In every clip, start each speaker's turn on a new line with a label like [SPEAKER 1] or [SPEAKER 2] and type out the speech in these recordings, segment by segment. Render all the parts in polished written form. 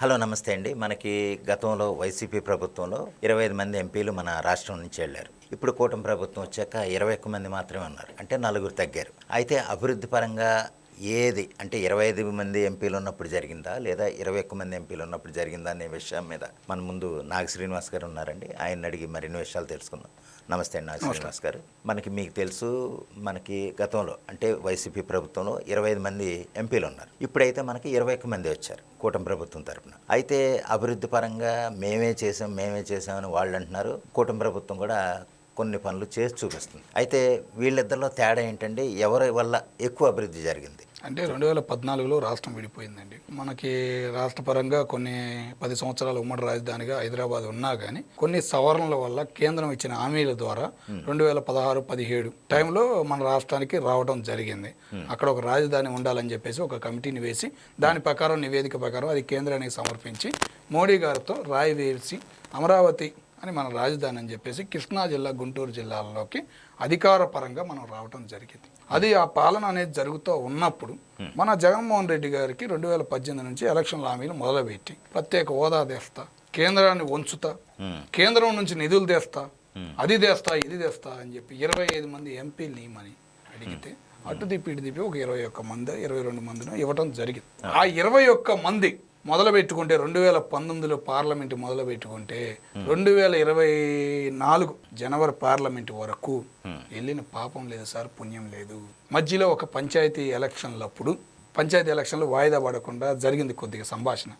[SPEAKER 1] Hello నమస్తే అండి. మనకి గతంలో వైసీపీ ప్రభుత్వంలో 25 మంది ఎంపీలు మన రాష్ట్రం నుంచి వెళ్ళారు. ఇప్పుడు కూటమి ప్రభుత్వం వచ్చాక 21 మంది మాత్రమే ఉన్నారు. అంటే నలుగురు తగ్గారు. అయితే అభివృద్ధి పరంగా ఏది అంటే 25 మంది ఎంపీలు ఉన్నప్పుడు జరిగిందా లేదా 21 మంది ఎంపీలు ఉన్నప్పుడు జరిగిందా అనే విషయం మీద మన ముందు నాగ శ్రీనివాస్ గారు ఉన్నారండి. ఆయన అడిగి మరిన్ని విషయాలు తెలుసుకుందాం. నమస్తే అండి నాగ శ్రీనివాస్ గారు. మీకు తెలుసు, మనకి గతంలో అంటే వైసీపీ ప్రభుత్వంలో 25 మంది ఎంపీలు ఉన్నారు. ఇప్పుడైతే మనకి 21 మంది వచ్చారు కూటమి ప్రభుత్వం తరఫున. అయితే అభివృద్ధి పరంగా మేమే చేసామని వాళ్ళు అంటున్నారు. కూటమి ప్రభుత్వం కూడా కొన్ని పనులు చేసి చూపిస్తుంది. అయితే వీళ్ళిద్దరిలో తేడా ఏంటంటే ఎవరి వల్ల ఎక్కువ అభివృద్ధి జరిగింది?
[SPEAKER 2] అంటే 2014లో రాష్ట్రం విడిపోయిందండి. మనకి రాష్ట్ర పరంగా కొన్ని 10 సంవత్సరాల ఉమ్మడి రాజధానిగా హైదరాబాద్ ఉన్నా కానీ కొన్ని సవరణల వల్ల కేంద్రం ఇచ్చిన హామీల ద్వారా 2016-17 టైంలో మన రాష్ట్రానికి రావడం జరిగింది. అక్కడ ఒక రాజధాని ఉండాలని చెప్పేసి ఒక కమిటీని వేసి దాని ప్రకారం నివేదిక ప్రకారం అది కేంద్రానికి సమర్పించి మోడీ గారితో రాయి వేసి అమరావతి అని మన రాజధాని అని చెప్పేసి కృష్ణా జిల్లా, గుంటూరు జిల్లాల్లోకి అధికార పరంగా మనం రావడం జరిగింది. అది ఆ పాలన అనేది జరుగుతూ ఉన్నప్పుడు మన జగన్మోహన్ రెడ్డి గారికి 2018 నుంచి ఎలక్షన్ల హామీలు మొదలుపెట్టి ప్రత్యేక హోదా తెస్తా, కేంద్రాన్ని వంచుతా, కేంద్రం నుంచి నిధులు తెస్తా, అది తెస్తా, ఇది తెస్తా అని చెప్పి 25 మంది ఎంపీలు నియమని అడిగితే అటు తిప్పి ఇటు తిప్పి ఒక 21 మంది 22 మందిని ఇవ్వడం జరిగింది. ఆ 21 మంది మొదలు పెట్టుకుంటే 2019లో పార్లమెంటు మొదలు పెట్టుకుంటే 2024 జనవరి పార్లమెంటు వరకు వెళ్ళిన పాపం లేదు సార్, పుణ్యం లేదు. మధ్యలో ఒక పంచాయతీ ఎలక్షన్లు వాయిదా పడకుండా జరిగింది కొద్దిగా సంభాషణ.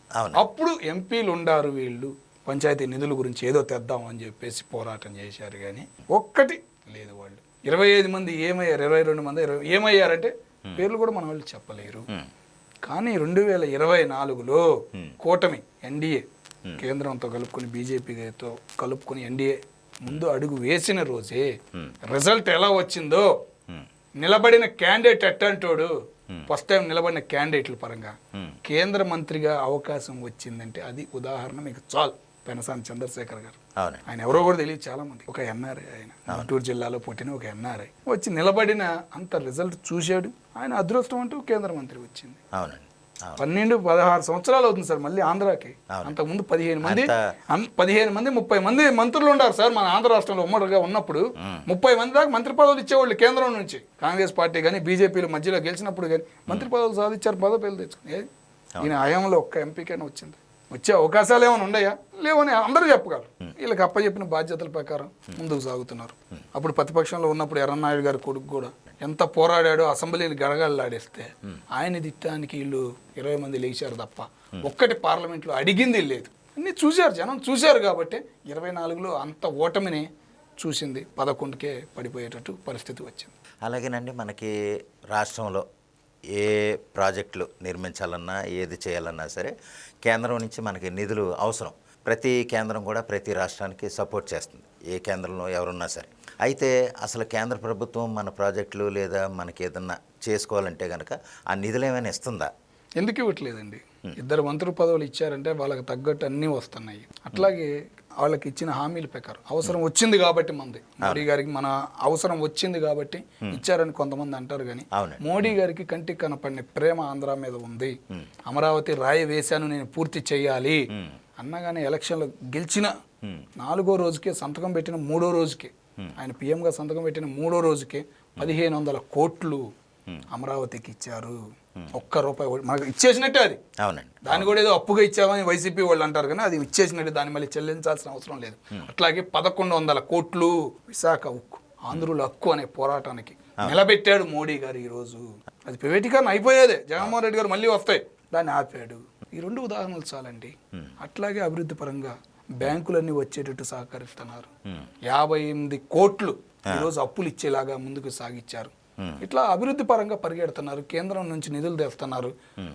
[SPEAKER 2] అప్పుడు ఎంపీలు ఉండారు, వీళ్ళు పంచాయతీ నిధుల గురించి ఏదో తెద్దాం అని చెప్పేసి పోరాటం చేశారు. కానీ ఒక్కటి లేదు. వాళ్ళు 25 మంది ఏమయ్యారు, 22 మంది ఏమయ్యారంటే పేర్లు కూడా మన వాళ్ళు చెప్పలేరు. కానీ 2024లో కూటమి ఎన్డీఏ కేంద్రంతో కలుపుకొని బీజేపీతో కలుపుకొని ఎన్డీఏ ముందు అడుగు వేసిన రోజే రిజల్ట్ ఎలా వచ్చిందో, నిలబడిన క్యాండిడేట్ ఎట్టంటోడు ఫస్ట్ టైం నిలబడిన క్యాండిడేట్ల పరంగా కేంద్ర మంత్రిగా అవకాశం వచ్చిందంటే అది ఉదాహరణ మీకు చాలు. పెనసాని చంద్రశేఖర్ గారు, ఆయన ఎవరో కూడా తెలియదు చాలా మంది. ఒక ఎన్ఆర్ఐ, ఆయన గుంటూరు జిల్లాలో పుట్టిన ఒక ఎన్ఆర్ఐ వచ్చి నిలబడిన అంత రిజల్ట్ చూశాడు. ఆయన అదృష్టం అంటూ కేంద్ర మంత్రి వచ్చింది. 12-16 సంవత్సరాలు అవుతుంది సార్ మళ్ళీ ఆంధ్రాకి. అంతకుముందు 15 మంది 30 మంది మంత్రులు ఉన్నారు సార్ మన ఆంధ్ర రాష్ట్రంలో ఉమ్మడిగా ఉన్నప్పుడు. 30 మంది దాకా మంత్రి పదవులు ఇచ్చేవాళ్ళు కేంద్రం నుంచి. కాంగ్రెస్ పార్టీ కానీ బీజేపీలు మధ్యలో గెలిచినప్పుడు కానీ మంత్రి పదవులు సాధించారు, పదవులు తెచ్చుకుని. ఈయన హయాంలో ఒక్క ఎంపీకైనా వచ్చింది. వచ్చే అవకాశాలు ఏమైనా ఉన్నాయా? లేవని అందరూ చెప్పగలరు. వీళ్ళకి అప్పచెప్పిన బాధ్యతల ప్రకారం ముందుకు సాగుతున్నారు. అప్పుడు ప్రతిపక్షంలో ఉన్నప్పుడు ఎర్రన్నాయుడు గారి కొడుకు కూడా ఎంత పోరాడాడో, అసెంబ్లీని గడగడలాడేస్తే ఆయన దిట్టానికి వీళ్ళు 20 మంది లేచారు తప్ప ఒక్కటి పార్లమెంట్లో అడిగింది లేదు. అన్నీ చూశారు, జనం చూశారు. కాబట్టి 24లో అంత ఓటమిని చూసింది, 11కే పడిపోయేటట్టు పరిస్థితి వచ్చింది.
[SPEAKER 1] అలాగేనండి, మనకి రాష్ట్రంలో ఏ ప్రాజెక్టులు నిర్మించాలన్నా ఏది చేయాలన్నా సరే కేంద్రం నుంచి మనకి నిధులు అవసరం. ప్రతి కేంద్రం కూడా ప్రతి రాష్ట్రానికి సపోర్ట్ చేస్తుంది, ఏ కేంద్రంలో ఎవరున్నా సరే. అయితే అసలు కేంద్ర ప్రభుత్వం మన ప్రాజెక్టులు లేదా మనకి ఏదన్నా చేసుకోవాలంటే కనుక ఆ నిధులు ఏమైనా ఇస్తుందా?
[SPEAKER 2] ఎందుకు ఇవ్వట్లేదండి? 2 మంత్రి పదవులు ఇచ్చారంటే వాళ్ళకి తగ్గట్టు అన్నీ వస్తున్నాయి. అట్లాగే వాళ్ళకి ఇచ్చిన హామీల ప్రకారం అవసరం వచ్చింది కాబట్టి మోడీ గారికి మన అవసరం వచ్చింది కాబట్టి ఇచ్చారని కొంతమంది అంటారు. కానీ మోడీ గారికి కంటికి కనపడిన ప్రేమ ఆంధ్ర మీద ఉంది. అమరావతి రాయి వేశాను, నేను పూర్తి చేయాలి అన్నగానే ఎలక్షన్లో గెలిచిన 4వ రోజుకే సంతకం పెట్టిన 3వ రోజుకే ఆయన పిఎంగా సంతకం పెట్టిన 3వ రోజుకే 1500 కోట్లు అమరావతికి ఇచ్చారు. ఒక్క రూపాయి మనకు ఇచ్చేసినట్టే అది.
[SPEAKER 1] అవునండి,
[SPEAKER 2] దాన్ని కూడా ఏదో అప్పుగా ఇచ్చామని వైసీపీ వాళ్ళు అంటారు, కానీ అది ఇచ్చేసినట్టు, దాన్ని మళ్ళీ చెల్లించాల్సిన అవసరం లేదు. అట్లాగే 1100 కోట్లు విశాఖ ఉక్కు, ఆంధ్రుల హక్కు అనే పోరాటానికి నిలబెట్టాడు మోడీ గారు. ఈరోజు అది ప్రైవేటీకరణ అయిపోయేదే, జగన్మోహన్ రెడ్డి గారు మళ్ళీ వస్తాయి, దాన్ని ఆపాడు. ఈ 2 ఉదాహరణలు చాలండి. అట్లాగే అభివృద్ధి పరంగా బ్యాంకులన్నీ వచ్చేటట్టు సహకరిస్తున్నారు. 58 కోట్లు ఈరోజు అప్పులు ఇచ్చేలాగా ముందుకు సాగిచ్చారు. ఇట్లా అభివృద్ధి పరంగా పరిగెడుతున్నారు. కేంద్రం నుంచి నిధులు తెస్తున్నారు.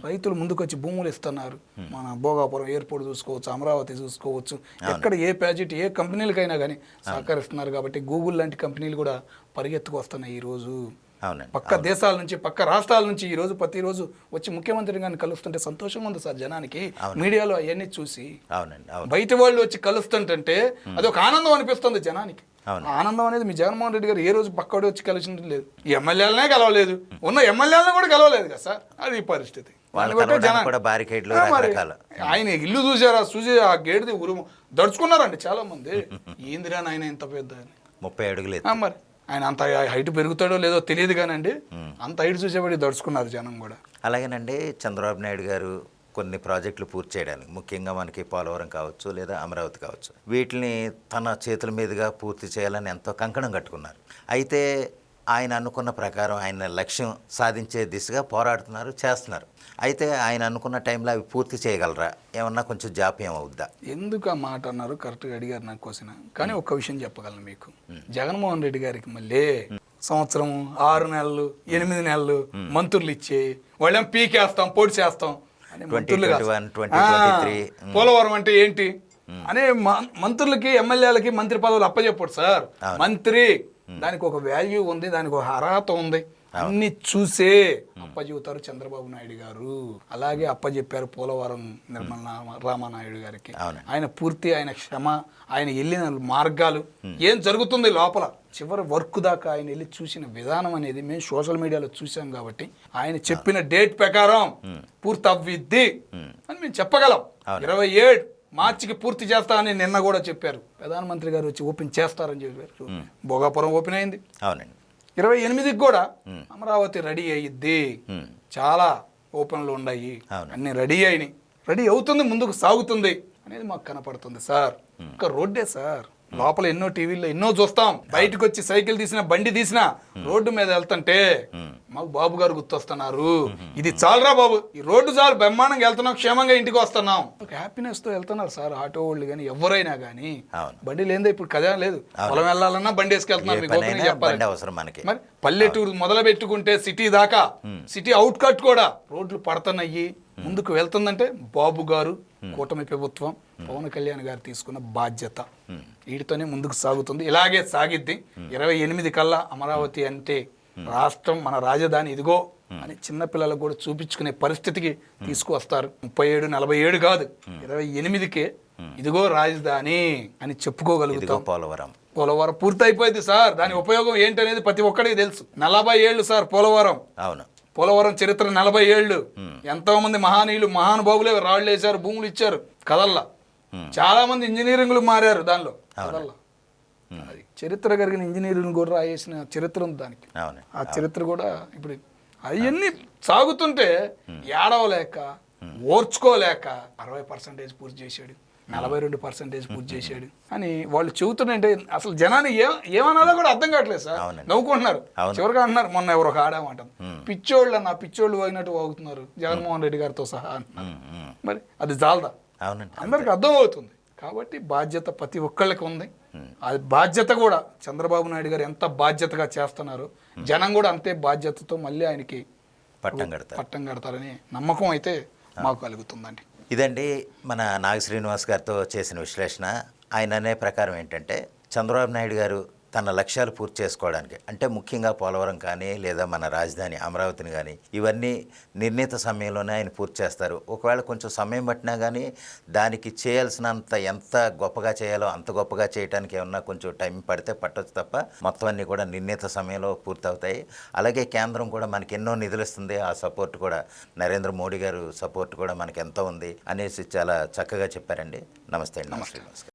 [SPEAKER 2] రైతులు ముందుకొచ్చి భూములు ఇస్తున్నారు. మన భోగాపురం ఎయిర్పోర్ట్ చూసుకోవచ్చు, అమరావతి చూసుకోవచ్చు, ఎక్కడ ఏ ప్రాజెక్ట్ ఏ కంపెనీలకైనా కానీ సహకరిస్తున్నారు. కాబట్టి గూగుల్ లాంటి కంపెనీలు కూడా పరిగెత్తుకు వస్తున్నాయి ఈరోజు. పక్క దేశాల నుంచి, పక్క రాష్ట్రాల నుంచి ఈరోజు ప్రతిరోజు వచ్చి ముఖ్యమంత్రి గారిని కలుస్తుంటే సంతోషంగా ఉంది సార్ జనానికి. మీడియాలో అవన్నీ చూసి బయట వాళ్ళు వచ్చి కలుస్తుంటే అది ఒక ఆనందం అనిపిస్తుంది జనానికి. ఆనందం అనేది మీ జగన్మోహన్ రెడ్డి గారు ఏ రోజు పక్కడు వచ్చి కలిసి లేదు. ఈ ఎమ్మెల్యేలనే కలవలేదు, ఉన్న ఎమ్మెల్యేలను కూడా కలవలేదు కదా సార్. అది పరిస్థితి.
[SPEAKER 1] వాళ్ళ
[SPEAKER 2] దాన్ని బట్టే
[SPEAKER 1] కలవడానికి
[SPEAKER 2] జనం.
[SPEAKER 1] కూడా బారికేడ్లు
[SPEAKER 2] ఆ, మరి
[SPEAKER 1] రకరకాల.
[SPEAKER 2] ఆయన ఇల్లు చూసారా, చూసి ఆ గేటుది ఉరుము దడుచుకున్నారండి చాలా మంది. ఏందిరా ఆయన ఇంత పెద్ద అని.
[SPEAKER 1] 30 అడుగులు
[SPEAKER 2] ఆ, మరి ఆయన అంత హైట్ పెరుగుతాడో లేదో తెలియదు కానండి, అంత హైట్ చూసేవాడి దడుచుకున్నారు జనం కూడా.
[SPEAKER 1] అలాగేనండి చంద్రబాబు నాయుడు గారు కొన్ని ప్రాజెక్టులు పూర్తి చేయడానికి, ముఖ్యంగా మనకి పోలవరం కావచ్చు లేదా అమరావతి కావచ్చు, వీటిని తన చేతుల మీదుగా పూర్తి చేయాలని ఎంతో కంకణం కట్టుకున్నారు. అయితే ఆయన అనుకున్న ప్రకారం ఆయన లక్ష్యం సాధించే దిశగా పోరాడుతున్నారు, చేస్తున్నారు. అయితే ఆయన అనుకున్న టైంలో అవి పూర్తి చేయగలరా, ఏమన్నా కొంచెం జాప్యం అవుద్దా?
[SPEAKER 2] ఎందుకు ఆ మాట అన్నారు, కరెక్ట్గా అడిగారు నాకు క్వశ్చన్. కానీ ఒక్క విషయం చెప్పగలను మీకు, జగన్మోహన్ రెడ్డి గారికి మళ్ళీ సంవత్సరం 6 నెలలు 8 నెలలు మంత్రులు ఇచ్చి వాళ్ళేం పీకేస్తాం పొడి చేస్తాం అని మంత్రులు కాదు.
[SPEAKER 1] 2023
[SPEAKER 2] పోలవరం అంటే ఏంటి అనే మంత్రులకి ఎమ్మెల్యేలకి మంత్రి పదవులు అప్పచెప్పడు సార్. మంత్రి దానికి ఒక వాల్యూ ఉంది, దానికి ఒక అర్హత ఉంది, అన్ని చూసే అప్పచెబుతారు చంద్రబాబు నాయుడు గారు. అలాగే అప్పచెప్పారు పోలవరం నిర్మల రామానాయుడు గారికి. ఆయన పూర్తి, ఆయన క్షమ, ఆయన వెళ్ళిన మార్గాలు, ఏం జరుగుతుంది లోపల చివరి వర్క్ దాకా ఆయన వెళ్ళి చూసిన విధానం అనేది మేము సోషల్ మీడియాలో చూసాం. కాబట్టి ఆయన చెప్పిన డేట్ ప్రకారం పూర్తి అవ్విద్ది అని మేము చెప్పగలం. 27 మార్చికి పూర్తి చేస్తారని నిన్న కూడా చెప్పారు. ప్రధానమంత్రి గారు వచ్చి ఓపెన్ చేస్తారని చెప్పారు. భోగాపురం ఓపెన్ అయింది.
[SPEAKER 1] అవునండి.
[SPEAKER 2] 28కి కూడా అమరావతి రెడీ అయ్యిద్ది. చాలా ఓపెన్లు ఉన్నాయి, అన్ని రెడీ అయినాయి, రెడీ అవుతుంది, ముందుకు సాగుతుంది అనేది మాకు కనపడుతుంది సార్. ఒక రోడ్డే సార్, లోపల ఎన్నో టీవీల్లో ఎన్నో చూస్తాం. బయటకు వచ్చి సైకిల్ తీసినా బండి తీసినా రోడ్డు మీద వెళ్తుంటే మాకు బాబు గారు గుర్తొస్తున్నారు. ఇది చాలరా బాబు, ఈ రోడ్డు చాలు, బ్రహ్మాండంగా వెళ్తున్నాం, క్షేమంగా ఇంటికి వస్తున్నాం, ఒక హ్యాపీనెస్ తో వెళ్తున్నారు సార్. ఆటో వాళ్ళు కానీ ఎవరైనా కానీ. బండి లేదే ఇప్పుడు కదే లేదు, పొలం వెళ్ళాలన్నా బండి వేసుకెళ్తున్నారు. మీకు ఓపెన్ చెప్పాలి. మరి పల్లెటూరు మొదలు పెట్టుకుంటే సిటీ దాకా, సిటీ అవుట్ కట్ కూడా రోడ్లు పడుతున్నాయి, ముందుకు వెళ్తుందంటే బాబు గారు, కూటమి ప్రభుత్వం, పవన్ కళ్యాణ్ గారు తీసుకున్న బాధ్యత, వీటితోనే ముందుకు సాగుతుంది. ఇలాగే సాగిద్ది. 28 కల్లా అమరావతి అంటే రాష్ట్రం, మన రాజధాని ఇదిగో అని చిన్నపిల్లలకు కూడా చూపించుకునే పరిస్థితికి తీసుకువస్తారు. 37, 47 కాదు, 28కే ఇదిగో రాజధాని అని చెప్పుకోగలుగుతాం. పోలవరం పూర్తి అయిపోయింది సార్. దాని ఉపయోగం ఏంటనేది ప్రతి ఒక్కడికి తెలుసు. 40 ఏళ్ళు సార్ పోలవరం. అవును, పోలవరం చరిత్ర 40 ఏళ్ళు. ఎంతో మంది మహానీయులు, మహానుభావులే రాళ్ళు వేశారు, భూములు ఇచ్చారు కదల్లా. చాలా మంది ఇంజనీరింగ్లు మారారు దానిలో కదల్లా. అది చరిత్ర కలిగిన ఇంజనీరింగ్ కూడా రాయేసిన చరిత్ర ఉంది దానికి. ఆ చరిత్ర కూడా ఇప్పుడు అవన్నీ సాగుతుంటే ఏడవలేక, ఓర్చుకోలేక 60% పూర్తి చేశాడు, 42% పూర్తి చేశాడు అని వాళ్ళు చెబుతుంటే అసలు జనాన్ని ఏమనాలో కూడా అర్థం కావట్లేదు సార్. నవ్వుకుంటున్నారు. చివరిగా అంటున్నారు, మొన్న ఎవరు ఒక ఆడామంటారు, పిచ్చోళ్ళు అన్న పిచ్చోళ్ళు వాగినట్టు వాగుతున్నారు జగన్మోహన్ రెడ్డి గారితో సహా. మరి అది జాలదా? అందరికి అర్థం అవుతుంది. కాబట్టి బాధ్యత ప్రతి ఒక్కళ్ళకి ఉంది. అది బాధ్యత కూడా చంద్రబాబు నాయుడు గారు ఎంత బాధ్యతగా చేస్తున్నారు, జనం కూడా అంతే బాధ్యతతో మళ్ళీ ఆయనకి పట్టం కడతారని నమ్మకం అయితే మాకు కలుగుతుందండి.
[SPEAKER 1] ఇదండి మన నాగ శ్రీనివాస్ గారితో చేసిన విశ్లేషణ. ఆయన అనే ప్రకారం ఏంటంటే చంద్రబాబు నాయుడు గారు తన లక్ష్యాలు పూర్తి చేసుకోవడానికి, అంటే ముఖ్యంగా పోలవరం కానీ లేదా మన రాజధాని అమరావతిని కానీ, ఇవన్నీ నిర్ణీత సమయంలోనే ఆయన పూర్తి చేస్తారు. ఒకవేళ కొంచెం సమయం పట్టినా కానీ దానికి చేయాల్సినంత ఎంత గొప్పగా చేయాలో అంత గొప్పగా చేయడానికి ఏమన్నా కొంచెం టైం పడితే పట్టొచ్చు తప్ప మొత్తం అన్నీ కూడా నిర్ణీత సమయంలో పూర్తవుతాయి. అలాగే కేంద్రం కూడా మనకి ఎన్నో నిధులు ఇస్తుంది. ఆ సపోర్ట్ కూడా నరేంద్ర మోడీ గారు సపోర్ట్ కూడా మనకి ఎంతో ఉంది అనేసి చాలా చక్కగా చెప్పారండి. నమస్తే అండి. నమస్తే.